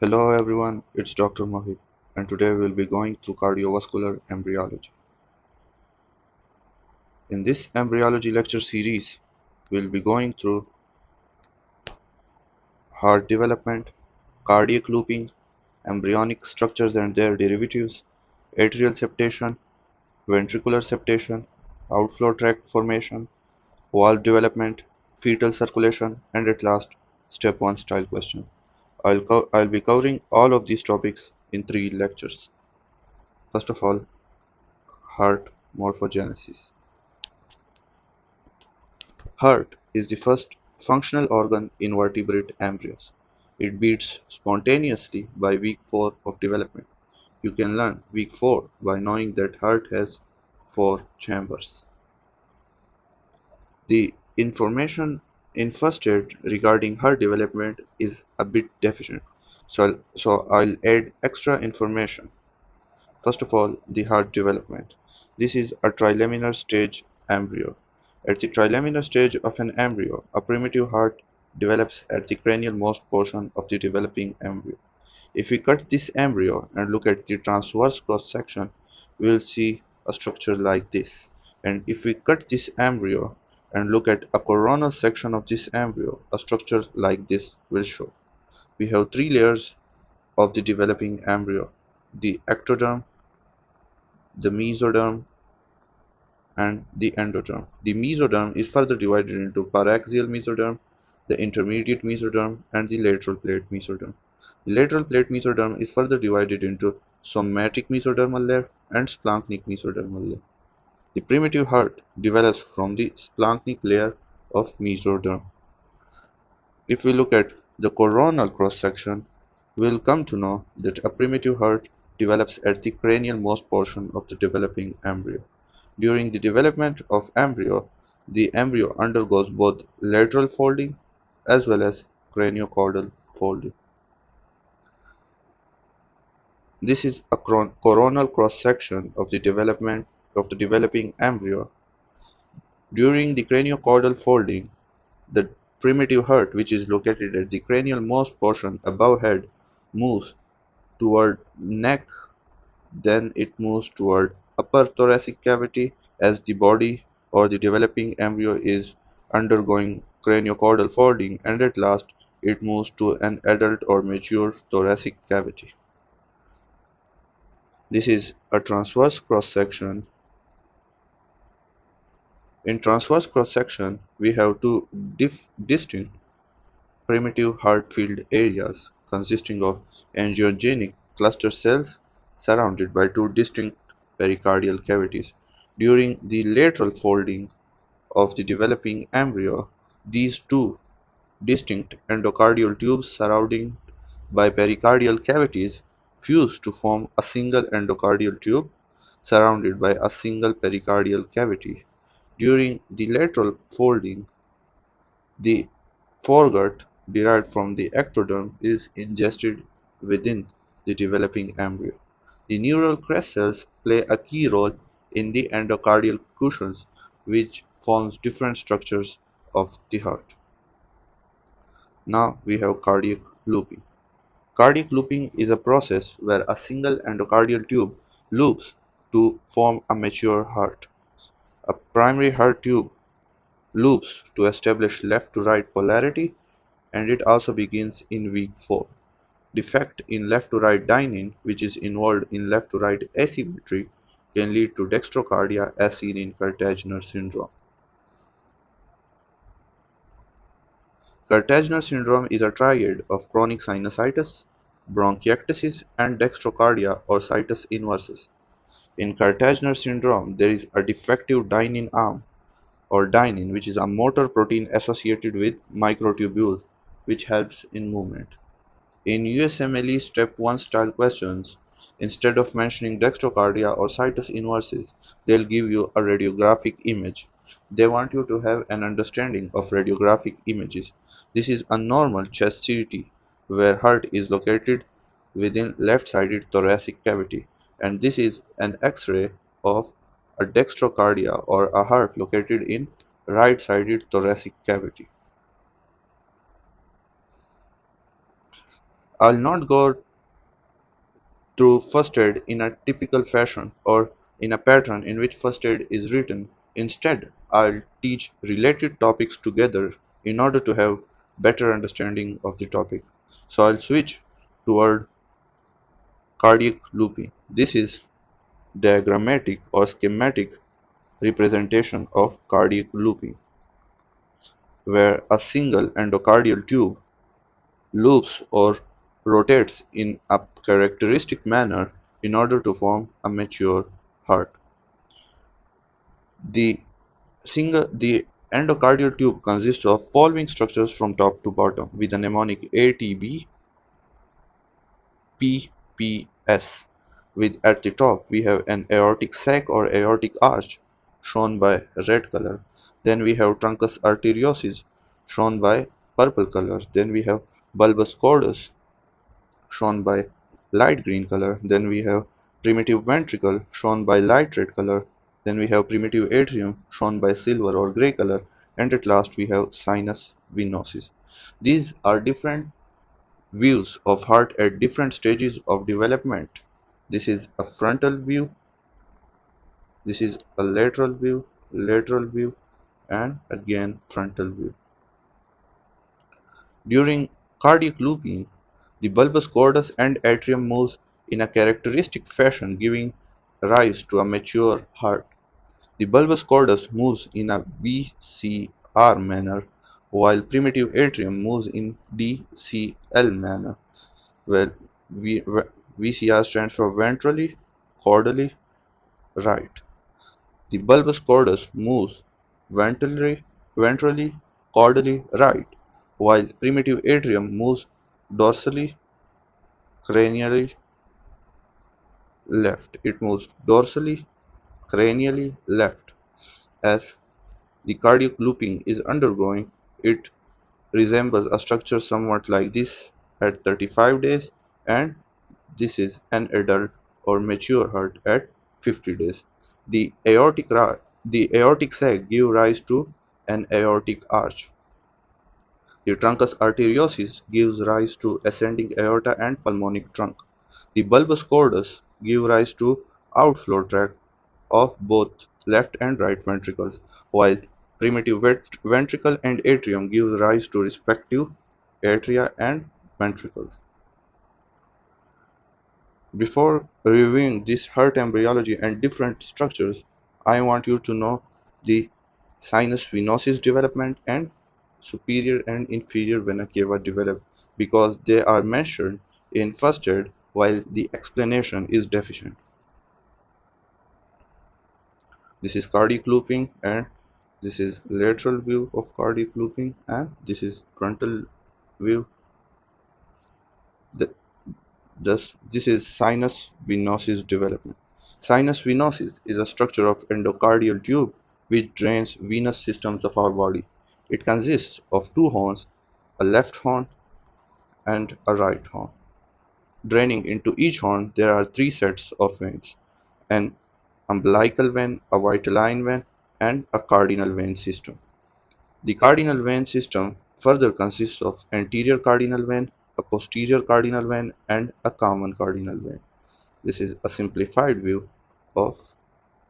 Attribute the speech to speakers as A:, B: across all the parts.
A: Hello everyone, it's Dr. Mohit, and today we'll be going through cardiovascular embryology. In this embryology lecture series, we'll be going through heart development, cardiac looping, embryonic structures and their derivatives, atrial septation, ventricular septation, outflow tract formation, valve development, fetal circulation, and at last, step 1 style question. I'll be covering all of these topics in 3 lectures. First of all, heart morphogenesis. Heart is the first functional organ in vertebrate embryos. It beats spontaneously by week 4 of development. You can learn week 4 by knowing that heart has 4 chambers. The information in first aid regarding heart development is a bit deficient, so I'll add extra information. First of all, the heart development. This is a trilaminar stage embryo. At the trilaminar stage of an embryo, a primitive heart develops at the cranial-most portion of the developing embryo. If we cut this embryo and look at the transverse cross-section, we will see a structure like this. And if we cut this embryo and look at a coronal section of this embryo, a structure like this will show. We have 3 layers of the developing embryo: the ectoderm, the mesoderm, and the endoderm. The mesoderm is further divided into paraxial mesoderm, the intermediate mesoderm, and the lateral plate mesoderm. The lateral plate mesoderm is further divided into somatic mesodermal layer and splanchnic mesodermal layer. The primitive heart develops from the splanchnic layer of mesoderm. If we look at the coronal cross-section, we will come to know that a primitive heart develops at the cranial-most portion of the developing embryo. During the development of embryo, the embryo undergoes both lateral folding as well as craniocaudal folding. This is a coronal cross-section of the developing embryo. During the craniocaudal folding, the primitive heart, which is located at the cranial-most portion above head, moves toward neck, then it moves toward upper thoracic cavity as the body or the developing embryo is undergoing craniocaudal folding, and at last it moves to an adult or mature thoracic cavity. This is a transverse cross-section. In transverse cross-section, we have two distinct primitive heart field areas consisting of angiogenic cluster cells surrounded by two distinct pericardial cavities. During the lateral folding of the developing embryo, these two distinct endocardial tubes surrounded by pericardial cavities fuse to form a single endocardial tube surrounded by a single pericardial cavity. During the lateral folding, the foregut derived from the ectoderm is ingested within the developing embryo. The neural crest cells play a key role in the endocardial cushions, which forms different structures of the heart. Now we have cardiac looping. Cardiac looping is a process where a single endocardial tube loops to form a mature heart. A primary heart tube loops to establish left to right polarity, and it also begins in week 4. Defect in left to right dynein, which is involved in left to right asymmetry, can lead to dextrocardia as seen in Cartagena syndrome. Cartagena syndrome is a triad of chronic sinusitis, bronchiectasis, and dextrocardia or situs inversus. In Cartagena syndrome, there is a defective dynein arm or dynein, which is a motor protein associated with microtubules, which helps in movement. In USMLE Step 1 style questions, instead of mentioning dextrocardia or situs inversus, they'll give you a radiographic image. They want you to have an understanding of radiographic images. This is a normal chest CT where heart is located within left-sided thoracic cavity, and this is an X-ray of a dextrocardia or a heart located in right-sided thoracic cavity. I'll not go through first aid in a typical fashion or in a pattern in which first aid is written. Instead, I'll teach related topics together in order to have better understanding of the topic. So I'll switch toward cardiac looping. This is diagrammatic or schematic representation of cardiac looping, where a single endocardial tube loops or rotates in a characteristic manner in order to form a mature heart. The the endocardial tube consists of following structures from top to bottom with a mnemonic ATB PPS. With at the top we have an aortic sac or aortic arch shown by red color. Then we have truncus arteriosus shown by purple color. Then we have bulbus cordus shown by light green color. Then we have primitive ventricle shown by light red color. Then we have primitive atrium shown by silver or gray color. And at last we have sinus venosus. These are different views of heart at different stages of development. This is a frontal view, this is a lateral view, and again frontal view. During cardiac looping, the bulbus cordus and atrium moves in a characteristic fashion, giving rise to a mature heart. The bulbus cordus moves in a VCR manner, while primitive atrium moves in DCL manner, where VCR stands for ventrally, caudally, right. The bulbus cordus moves ventrally, caudally, right, while primitive atrium moves dorsally, cranially, left. It moves dorsally, cranially, left. As the cardiac looping is undergoing, it resembles a structure somewhat like this at 35 days, and this is an adult or mature heart at 50 days. The aortic sac gives rise to an aortic arch. The truncus arteriosus gives rise to ascending aorta and pulmonic trunk. The bulbus cordus gives rise to outflow tract of both left and right ventricles, while primitive ventricle and atrium gives rise to respective atria and ventricles. Before reviewing this heart embryology and different structures, I want you to know the sinus venosus development and superior and inferior vena cava develop because they are mentioned in first aid while the explanation is deficient. This is cardiac looping and this is lateral view of cardiac looping and this is frontal view. The Thus, this is sinus venosus development. Sinus venosus is a structure of endocardial tube which drains venous systems of our body. It consists of two horns, a left horn and a right horn. Draining into each horn, there are three sets of veins: an umbilical vein, a vitelline vein, and a cardinal vein system. The cardinal vein system further consists of anterior cardinal vein, a posterior cardinal vein, and a common cardinal vein. This is a simplified view of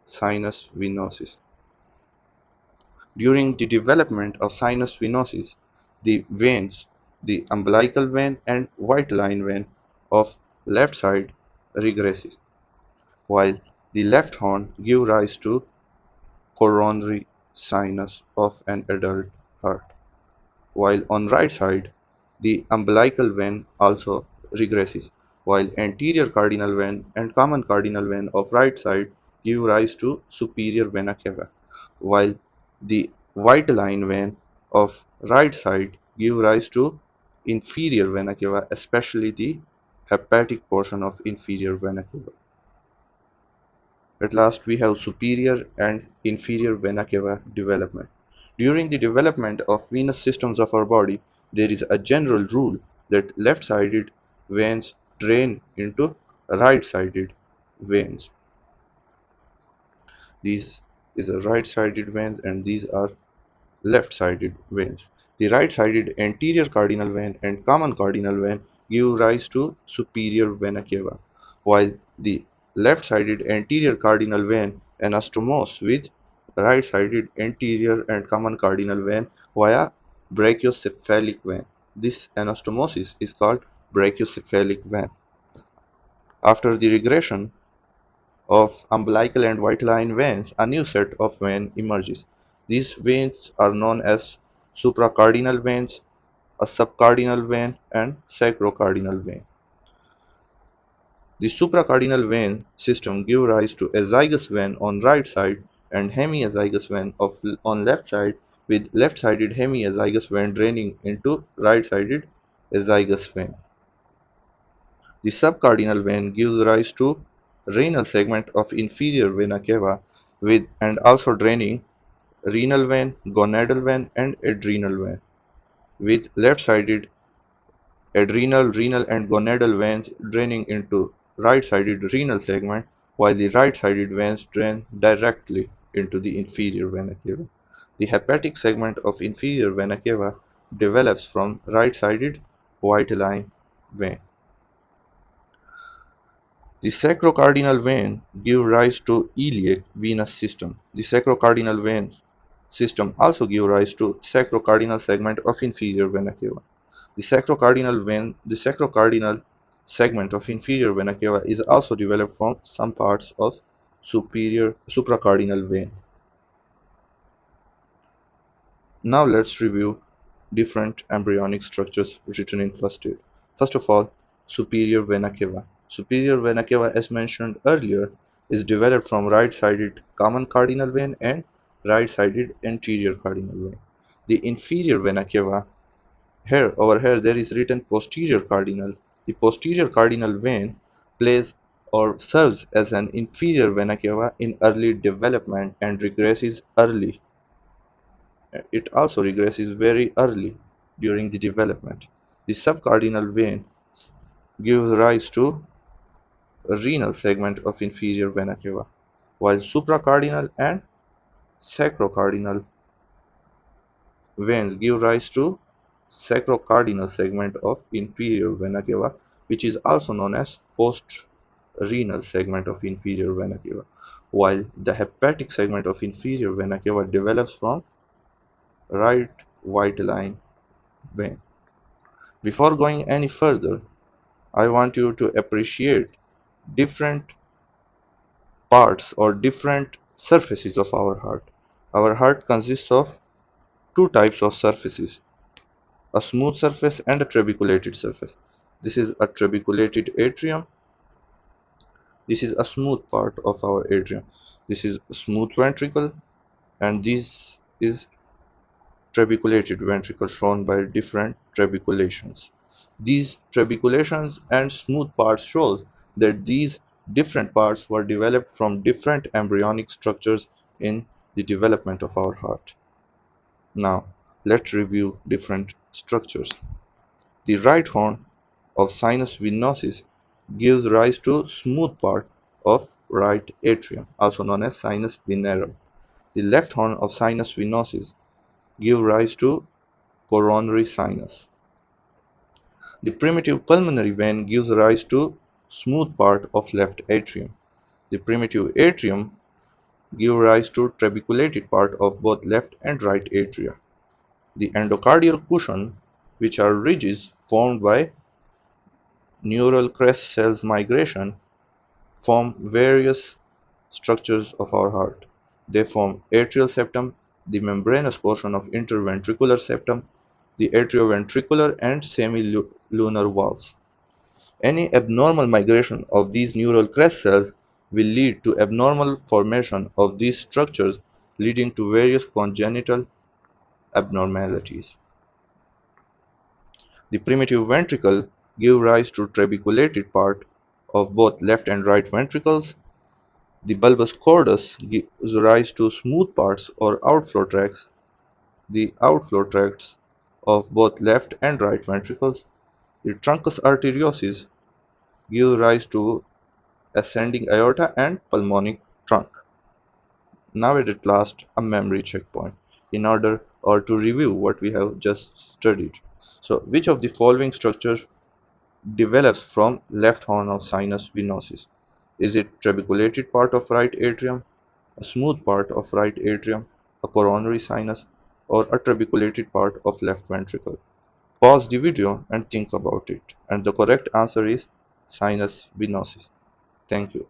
A: sinus venosus. During the development of sinus venosus, the veins, the umbilical vein and vitelline vein of left side regresses, while the left horn give rise to coronary sinus of an adult heart, while on right side the umbilical vein also regresses, while anterior cardinal vein and common cardinal vein of right side give rise to superior vena cava, while the vitelline vein of right side give rise to inferior vena cava, especially the hepatic portion of inferior vena cava. At last, we have superior and inferior vena cava development. During the development of venous systems of our body, there is a general rule that left-sided veins drain into right-sided veins. These is a right-sided veins and these are left-sided veins. The right-sided anterior cardinal vein and common cardinal vein give rise to superior vena cava, while the left-sided anterior cardinal vein anastomoses with right-sided anterior and common cardinal vein via brachiocephalic vein. This anastomosis is called brachiocephalic vein. After the regression of umbilical and vitelline veins, a new set of veins emerges. These veins are known as supracardinal veins, a subcardinal vein, and sacrocardinal vein. The supracardinal vein system gives rise to azygous vein on right side and hemiazygous vein on left side, with left-sided hemiazygous vein draining into right-sided azygous vein. The subcardinal vein gives rise to renal segment of inferior vena cava with and also draining renal vein, gonadal vein, and adrenal vein, with left-sided adrenal, renal, and gonadal veins draining into right-sided renal segment, while the right-sided veins drain directly into the inferior vena cava. The hepatic segment of inferior vena cava develops from right-sided vitelline vein. The sacrocardinal vein gives rise to iliac venous system. The sacrocardinal vein system also gives rise to sacrocardinal segment of inferior vena cava. The sacrocardinal segment of inferior vena cava is also developed from some parts of superior supracardinal vein. Now let's review different embryonic structures written in first aid. First of all, superior vena cava. Superior vena cava, as mentioned earlier, is developed from right-sided common cardinal vein and right-sided anterior cardinal vein. The inferior vena cava, over here there is written posterior cardinal. The posterior cardinal vein plays or serves as an inferior vena cava in early development and regresses early. It also regresses very early during the development. The subcardinal vein gives rise to a renal segment of inferior vena cava, while supracardinal and sacrocardinal veins give rise to sacrocardinal segment of inferior vena cava, which is also known as post-renal segment of inferior vena cava, while the hepatic segment of inferior vena cava develops from right vitelline vein. Before going any further, I want you to appreciate different parts or different surfaces of our heart. Our heart consists of two types of surfaces, a smooth surface and a trabeculated surface. This is a trabeculated atrium. This is a smooth part of our atrium. This is a smooth ventricle, and this is trabeculated ventricle shown by different trabeculations. These trabeculations and smooth parts shows that these different parts were developed from different embryonic structures in the development of our heart. Now, let's review different structures. The right horn of sinus venosus gives rise to smooth part of right atrium, also known as sinus venerum. The left horn of sinus venosus gives rise to coronary sinus. The primitive pulmonary vein gives rise to smooth part of left atrium. The primitive atrium gives rise to trabeculated part of both left and right atria. The endocardial cushion, which are ridges formed by neural crest cells migration, form various structures of our heart. They form atrial septum, the membranous portion of interventricular septum, the atrioventricular and semilunar valves. Any abnormal migration of these neural crest cells will lead to abnormal formation of these structures, leading to various congenital abnormalities. The primitive ventricle gives rise to trabeculated part of both left and right ventricles. The bulbus cordus gives rise to smooth parts or outflow tracts. The outflow tracts of both left and right ventricles. The truncus arteriosus gives rise to ascending aorta and pulmonic trunk. Now at last a memory checkpoint in order or to review what we have just studied. So which of the following structures develops from left horn of sinus venosus. Is it trabeculated part of right atrium, a smooth part of right atrium, a coronary sinus, or a trabeculated part of left ventricle? Pause the video and think about it. And the correct answer is sinus venosus. Thank you.